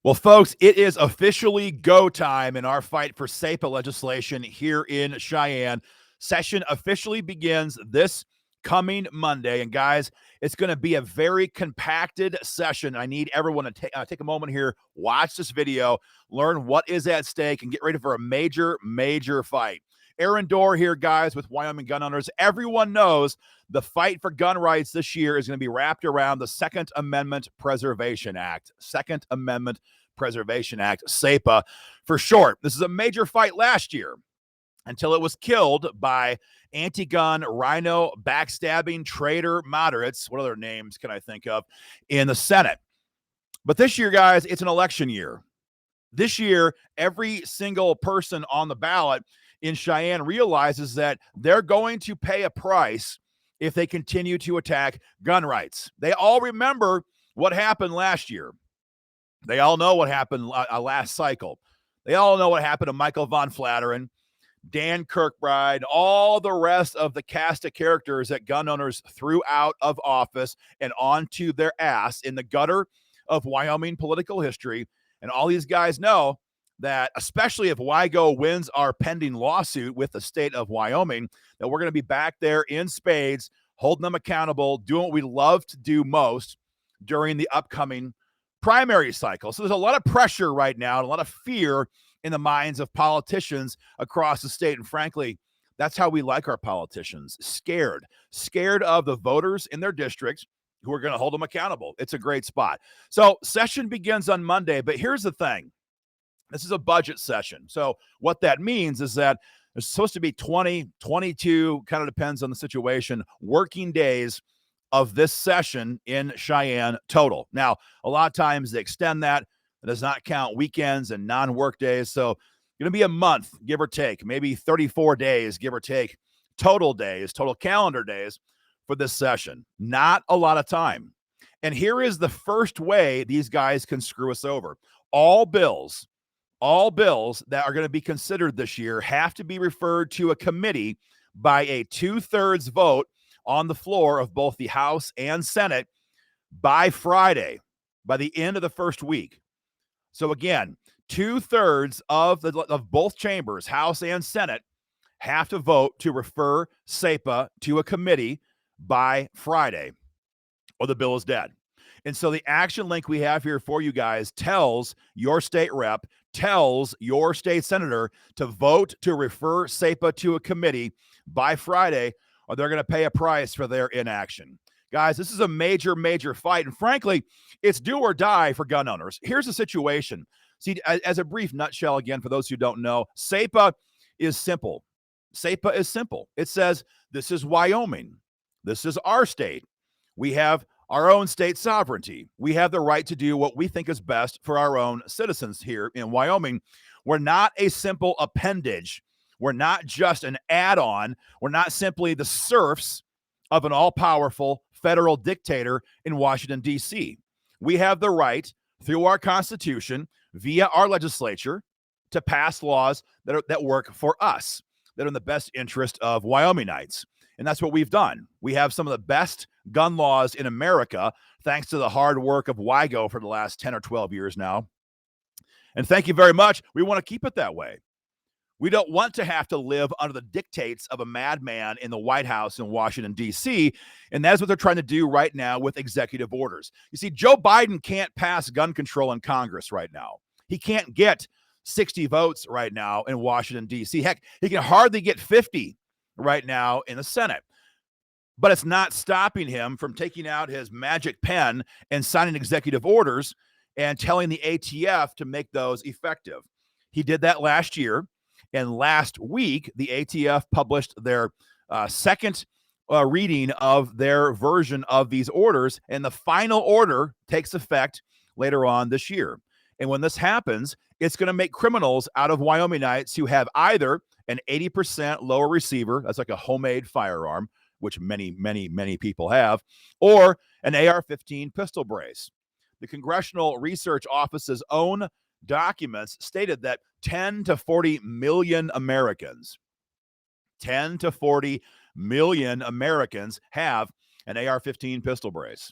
Well, folks, it is officially go time in our fight for SAPA legislation here in Cheyenne. Session officially begins this coming Monday. And guys, it's going to be a very compacted session. I need everyone to take a moment here, watch this video, learn what is at stake, and get ready for a major, major fight. Aaron Dorr here, guys, with Wyoming Gun Owners. Everyone knows the fight for gun rights this year is going to be wrapped around the Second Amendment Preservation Act. Second Amendment Preservation Act, SAPA for short. This is a major fight last year until it was killed by anti-gun, RINO, backstabbing, traitor moderates. What other names can I think of in the Senate? But this year, guys, it's an election year. This year, every single person on the ballot in Cheyenne realizes that they're going to pay a price if they continue to attack gun rights. They all remember what happened last year. They all know what happened last cycle. They all know what happened to Michael Von Flatteren, Dan Kirkbride, all the rest of the cast of characters that gun owners threw out of office and onto their ass in the gutter of Wyoming political history. And all these guys know that, especially if WYGO wins our pending lawsuit with the state of Wyoming, that we're going to be back there in spades, holding them accountable, doing what we love to do most during the upcoming primary cycle. So there's a lot of pressure right now and a lot of fear in the minds of politicians across the state. And frankly, that's how we like our politicians. Scared of the voters in their districts who are going to hold them accountable. It's a great spot. So session begins on Monday, but here's the thing. This is a budget session. So what that means is that there's supposed to be 20, 22, kind of depends on the situation, working days of this session in Cheyenne total. Now, a lot of times they extend that. It does not count weekends and non-work days. So going to be a month, give or take, maybe 34 days, give or take, total days, total calendar days for this session. Not a lot of time. And here is the first way these guys can screw us over. All bills that are going to be considered this year have to be referred to a committee by a 2/3 vote on the floor of both the House and Senate by Friday, by the end of the first week. So again, 2/3 of both chambers, House and Senate, have to vote to refer SAPA to a committee by Friday, or the bill is dead. And so the action link we have here for you guys tells your state rep, tells your state senator to vote to refer SAPA to a committee by Friday, or they're going to pay a price for their inaction. Guys, this is a major, major fight. And frankly, it's do or die for gun owners. Here's the situation. See, as a brief nutshell, again, for those who don't know, SAPA is simple. SAPA is simple. It says, this is Wyoming. This is our state. We have our own state sovereignty. We have the right to do what we think is best for our own citizens here in Wyoming. We're not a simple appendage. We're not just an add-on. We're not simply the serfs of an all-powerful federal dictator in Washington, D.C. We have the right, through our Constitution, via our legislature, to pass laws that work for us, that are in the best interest of Wyomingites. And that's what we've done. We have some of the best gun laws in America, thanks to the hard work of WYGO for the last 10 or 12 years now. And thank you very much. We want to keep it that way. We don't want to have to live under the dictates of a madman in the White House in Washington, D.C., and that's what they're trying to do right now with executive orders. You see, Joe Biden can't pass gun control in Congress right now. He can't get 60 votes right now in Washington, D.C. Heck, he can hardly get 50 right now in the Senate. But it's not stopping him from taking out his magic pen and signing executive orders and telling the ATF to make those effective. He did that last year. And last week, the ATF published their second reading of their version of these orders, and the final order takes effect later on this year. And when this happens, it's going to make criminals out of Wyomingites who have either an 80% lower receiver, that's like a homemade firearm, which many, many, many people have, or an AR-15 pistol brace. The Congressional Research Office's own documents stated that 10 to 40 million Americans, 10 to 40 million Americans have an AR-15 pistol brace.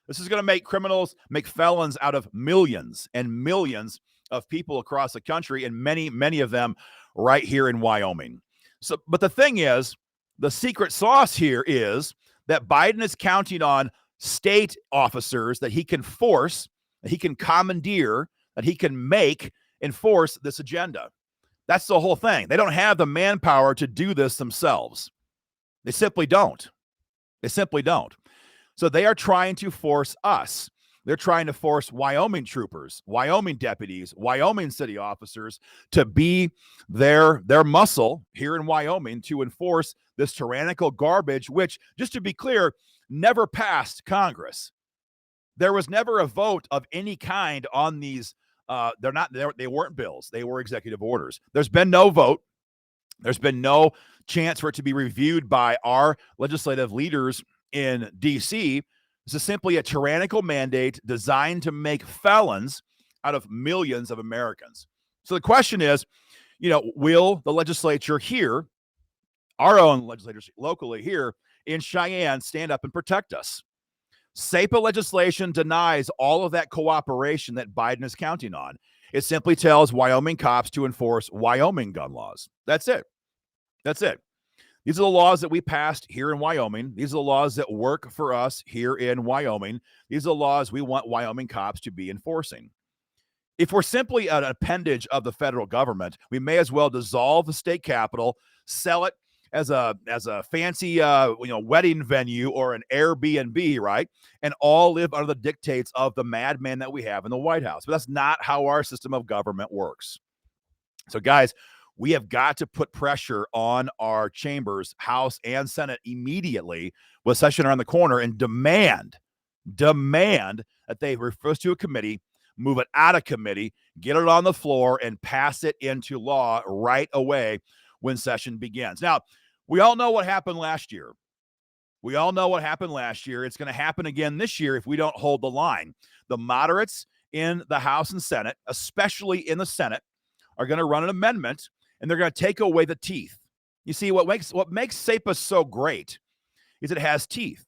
This is going to make criminals, make felons out of millions and millions of people across the country, and many, many of them right here in Wyoming. So, but the thing is, the secret sauce here is that Biden is counting on state officers that he can force, that he can commandeer, that he can make enforce this agenda. That's the whole thing. They don't have the manpower to do this themselves. They simply don't. They simply don't. So they are trying to force us. They're trying to force Wyoming troopers, Wyoming deputies, Wyoming city officers to be their muscle here in Wyoming to enforce this tyrannical garbage, which, just to be clear, never passed Congress. There was never a vote of any kind on these. They weren't bills. They were executive orders. There's been no vote. There's been no chance for it to be reviewed by our legislative leaders in D.C. This is simply a tyrannical mandate designed to make felons out of millions of Americans. So the question is, will the legislature here, our own legislators locally here in Cheyenne, stand up and protect us? SAPA legislation denies all of that cooperation that Biden is counting on. It simply tells Wyoming cops to enforce Wyoming gun laws. That's it. That's it. These are the laws that we passed here in Wyoming. These are the laws that work for us here in Wyoming. These are the laws we want Wyoming cops to be enforcing. If we're simply an appendage of the federal government, we may as well dissolve the state capitol, sell it as a fancy wedding venue or an Airbnb, right? And all live under the dictates of the madman that we have in the White House. But that's not how our system of government works. So, guys, we have got to put pressure on our chambers, House and Senate, immediately with session around the corner, and demand that they refer to a committee, move it out of committee, get it on the floor, and pass it into law right away when session begins. Now, we all know what happened last year. It's going to happen again this year if we don't hold the line. The moderates in the House and Senate, especially in the Senate, are going to run an amendment, and they're going to take away the teeth. You see, what makes SAPA so great is it has teeth.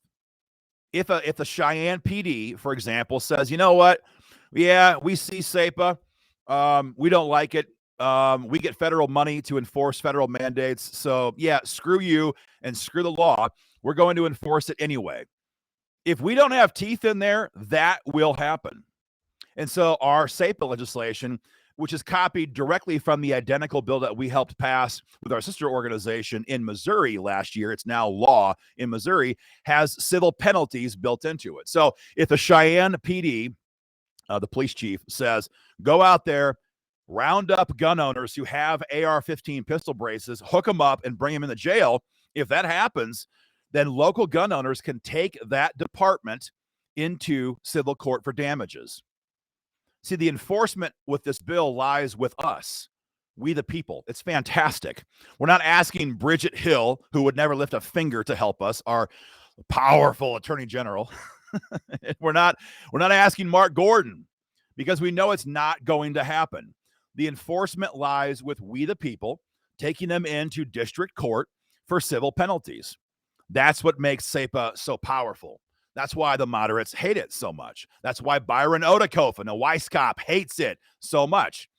If the Cheyenne PD, for example, says, you know what, yeah, we see SAPA, we don't like it. We get federal money to enforce federal mandates. So yeah, screw you and screw the law. We're going to enforce it anyway. If we don't have teeth in there, that will happen. And so our SAPA legislation, which is copied directly from the identical bill that we helped pass with our sister organization in Missouri last year, it's now law in Missouri, has civil penalties built into it. So if the Cheyenne PD, the police chief, says, go out there, round up gun owners who have AR-15 pistol braces, hook them up, and bring them into jail, if that happens, then local gun owners can take that department into civil court for damages. See, the enforcement with this bill lies with us, we the people. It's fantastic. We're not asking Bridget Hill, who would never lift a finger to help us, our powerful attorney general. We're not asking Mark Gordon, because we know it's not going to happen. The enforcement lies with we the people, taking them into district court for civil penalties. That's what makes SAPA so powerful. That's why the moderates hate it so much. That's why Byron Odakofen, a Weisskopf, hates it so much.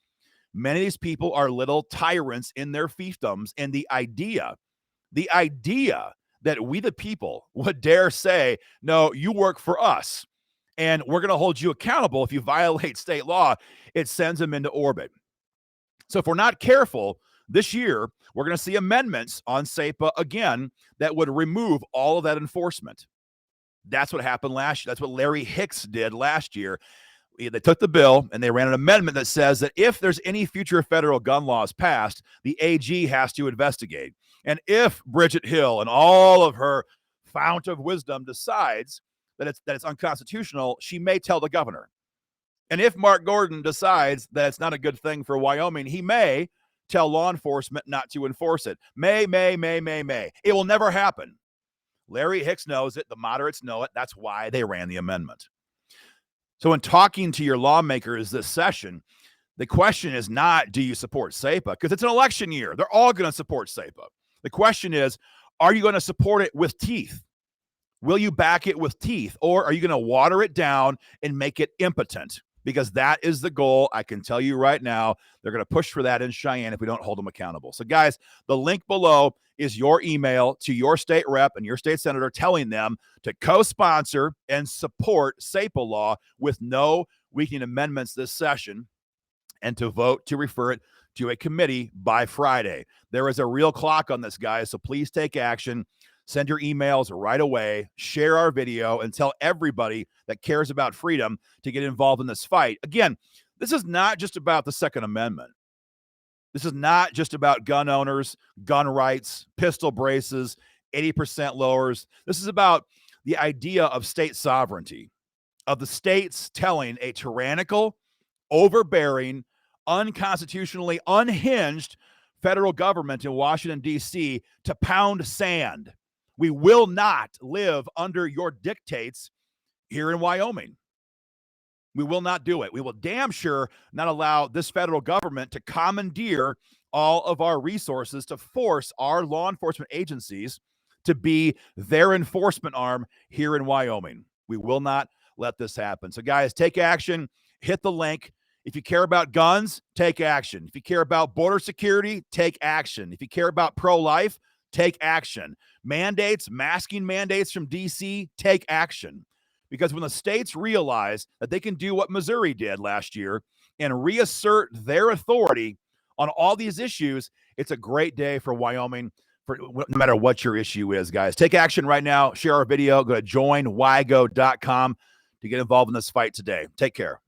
Many of these people are little tyrants in their fiefdoms, and the idea that we the people would dare say, no, you work for us, and we're going to hold you accountable if you violate state law, it sends them into orbit. So if we're not careful, this year, we're going to see amendments on SAPA again that would remove all of that enforcement. That's what happened last year. That's what Larry Hicks did last year. They took the bill and they ran an amendment that says that if there's any future federal gun laws passed, the AG has to investigate. And if Bridget Hill and all of her fount of wisdom decides that it's unconstitutional, she may tell the governor. And if Mark Gordon decides that it's not a good thing for Wyoming, he may tell law enforcement not to enforce it. May. It will never happen. Larry Hicks knows it. The moderates know it. That's why they ran the amendment. So in talking to your lawmakers this session, the question is not, do you support SAPA? Because it's an election year. They're all going to support SAPA. The question is, are you going to support it with teeth? Will you back it with teeth, or are you going to water it down and make it impotent? Because that is the goal. I can tell you right now, they're going to push for that in Cheyenne if we don't hold them accountable. So, guys, the link below is your email to your state rep and your state senator telling them to co-sponsor and support SAPA law with no weakening amendments this session, and to vote to refer it to a committee by Friday. There is a real clock on this, guys, so please take action. Send your emails right away, share our video, and tell everybody that cares about freedom to get involved in this fight. Again, this is not just about the Second Amendment. This is not just about gun owners, gun rights, pistol braces, 80% lowers. This is about the idea of state sovereignty, of the states telling a tyrannical, overbearing, unconstitutionally unhinged federal government in Washington, D.C. to pound sand. We will not live under your dictates here in Wyoming. We will not do it. We will damn sure not allow this federal government to commandeer all of our resources to force our law enforcement agencies to be their enforcement arm here in Wyoming. We will not let this happen. So, guys, take action. Hit the link. If you care about guns, take action. If you care about border security, take action. If you care about pro-life, take action. Mandates, masking mandates from D.C., take action. Because when the states realize that they can do what Missouri did last year and reassert their authority on all these issues, it's a great day for Wyoming, for no matter what your issue is, guys. Take action right now. Share our video. Go to joinwygo.com to get involved in this fight today. Take care.